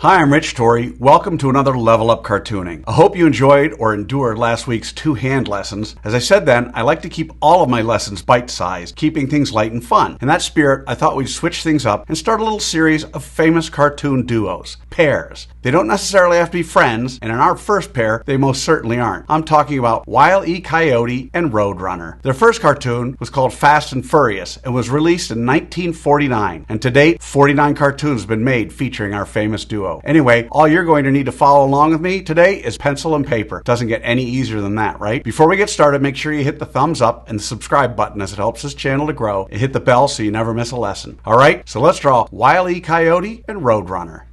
Hi, I'm Rich Torrey. Welcome to another Level Up Cartooning. I hope you enjoyed or endured last week's 2 hand lessons. As I said then, I like to keep all of my lessons bite-sized, keeping things light and fun. In that spirit, I thought we'd switch things up and start a little series of famous cartoon duos, pairs. They don't necessarily have to be friends, and in our first pair, they most certainly aren't. I'm talking about Wile E, Coyote and Road Runner. Their first cartoon was called Fast and Furious and was released in 1949. And to date, 49 cartoons have been made featuring our famous duo. Anyway, all you're going to need to follow along with me today is pencil and paper. Doesn't get any easier than that, right? Before we get started, make sure you hit the thumbs up and the subscribe button as it helps this channel to grow, and hit the bell so you never miss a lesson. All right, so let's draw Wile E, Coyote and Road Runner.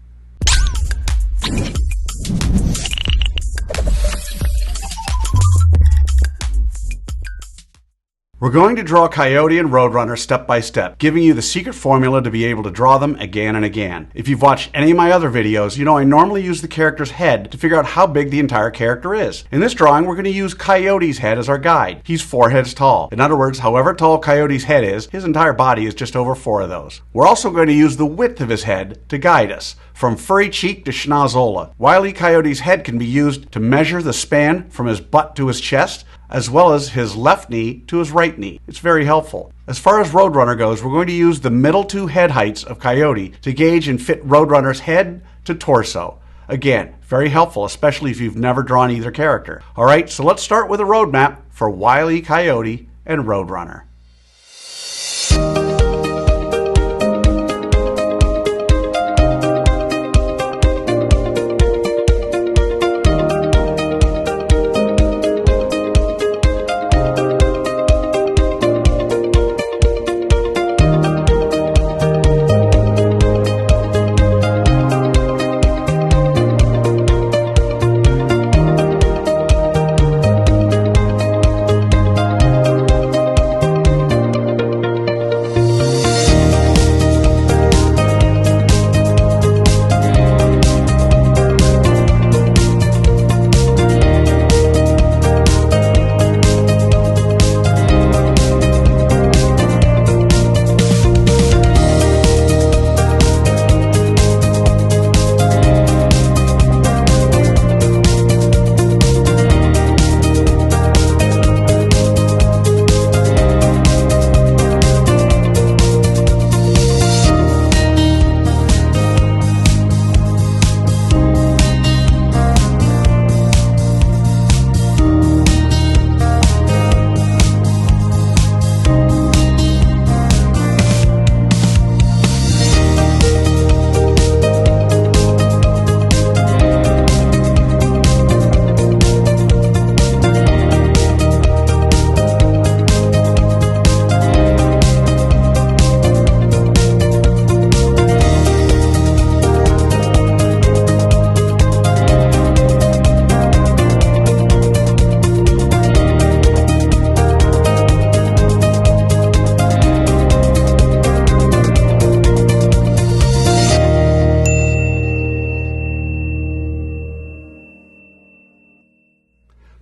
We're going to draw Coyote and Road Runner step by step, giving you the secret formula to be able to draw them again and again. If you've watched any of my other videos, you know I normally use the character's head to figure out how big the entire character is. In this drawing, we're going to use Coyote's head as our guide. He's 4 heads tall. In other words, however tall Coyote's head is, his entire body is just over 4 of those. We're also going to use the width of his head to guide us, from furry cheek to schnozola. Wile E. Coyote's head can be used to measure the span from his butt to his chest, as well as his left knee to his right knee. It's very helpful. As far as Road Runner goes, we're going to use the middle 2 head heights of Coyote to gauge and fit Road Runner's head to torso. Again, very helpful, especially if you've never drawn either character. All right, so let's start with a road map for Wile E. Coyote and Road Runner.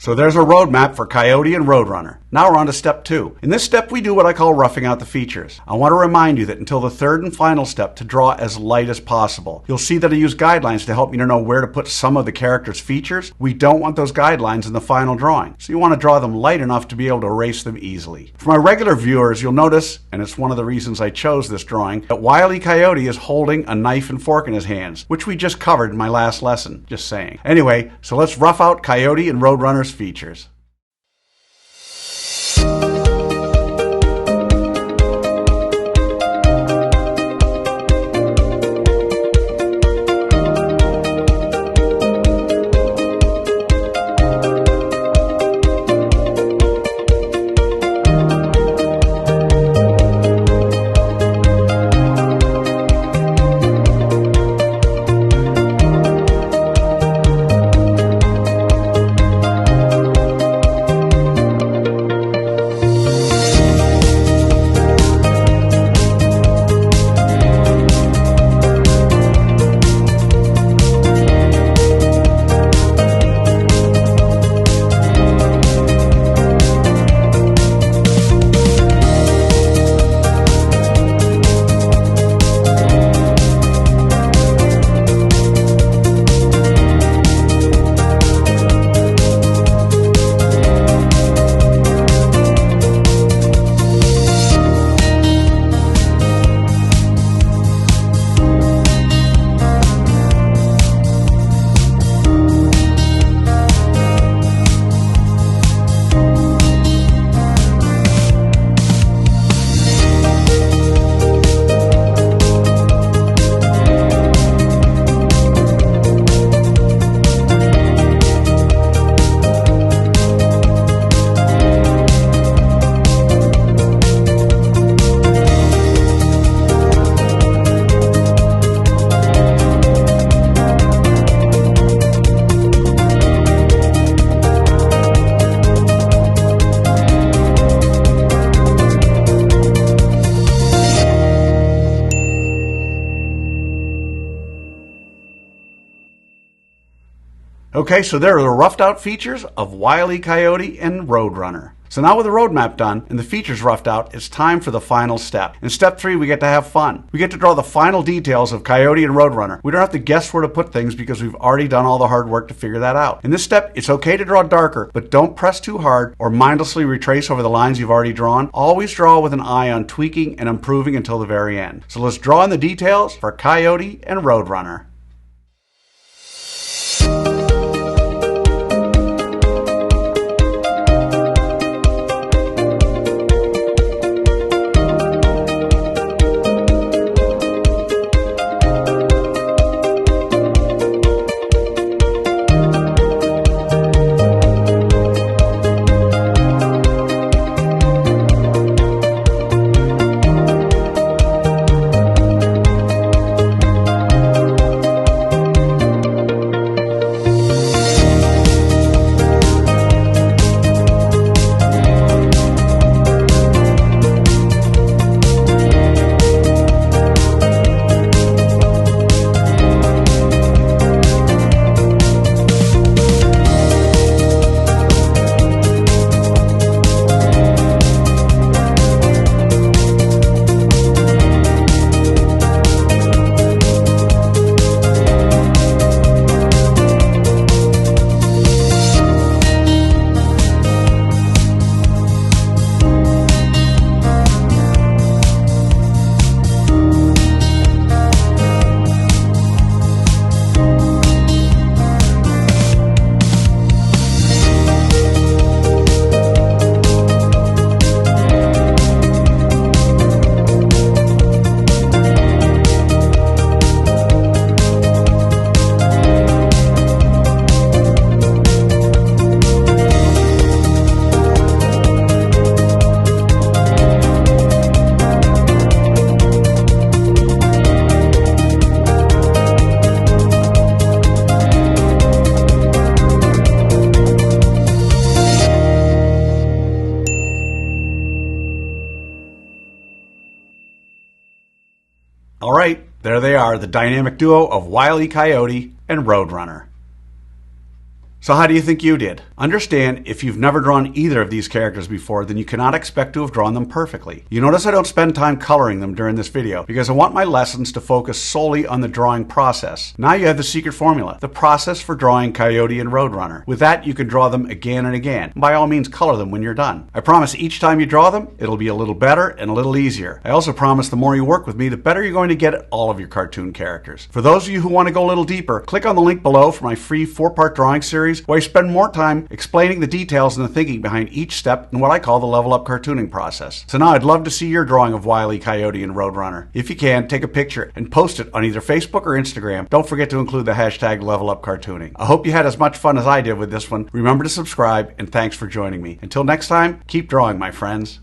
So there's a road map for Coyote and Road Runner. Now we're on to step 2. In this step, we do what I call roughing out the features. I want to remind you that until the third and final step, to draw as light as possible. You'll see that I use guidelines to help you to know where to put some of the character's features. We don't want those guidelines in the final drawing, so you want to draw them light enough to be able to erase them easily. For my regular viewers, you'll notice, and it's one of the reasons I chose this drawing, that Wile E. Coyote is holding a knife and fork in his hands, which we just covered in my last lesson, just saying. Anyway, so let's rough out Coyote and Road Runner's features. Okay, so there are the roughed out features of Wile E, Coyote and Road Runner. So now with the roadmap done and the features roughed out, it's time for the final step. In step 3, we get to have fun. We get to draw the final details of Coyote and Road Runner. We don't have to guess where to put things because we've already done all the hard work to figure that out. In this step, it's okay to draw darker, but don't press too hard or mindlessly retrace over the lines you've already drawn. Always draw with an eye on tweaking and improving until the very end. So let's draw in the details for Coyote and Road Runner. All right, there they are, the dynamic duo of Wile E, Coyote and Road Runner. So how do you think you did? Understand, if you've never drawn either of these characters before, then you cannot expect to have drawn them perfectly. You notice I don't spend time coloring them during this video because I want my lessons to focus solely on the drawing process. Now you have the secret formula, the process for drawing Coyote and Road Runner. With that, you can draw them again and again. By all means, color them when you're done. I promise each time you draw them, it'll be a little better and a little easier. I also promise the more you work with me, the better you're going to get at all of your cartoon characters. For those of you who want to go a little deeper, click on the link below for my free 4-part drawing series where I spend more time explaining the details and the thinking behind each step in what I call the level up cartooning process. So now I'd love to see your drawing of Wile E, Coyote and Road Runner. If you can, take a picture and post it on either Facebook or Instagram. Don't forget to include the hashtag #LevelUpCartooning. I hope you had as much fun as I did with this one. Remember to subscribe, and thanks for joining me. Until next time, keep drawing, my friends.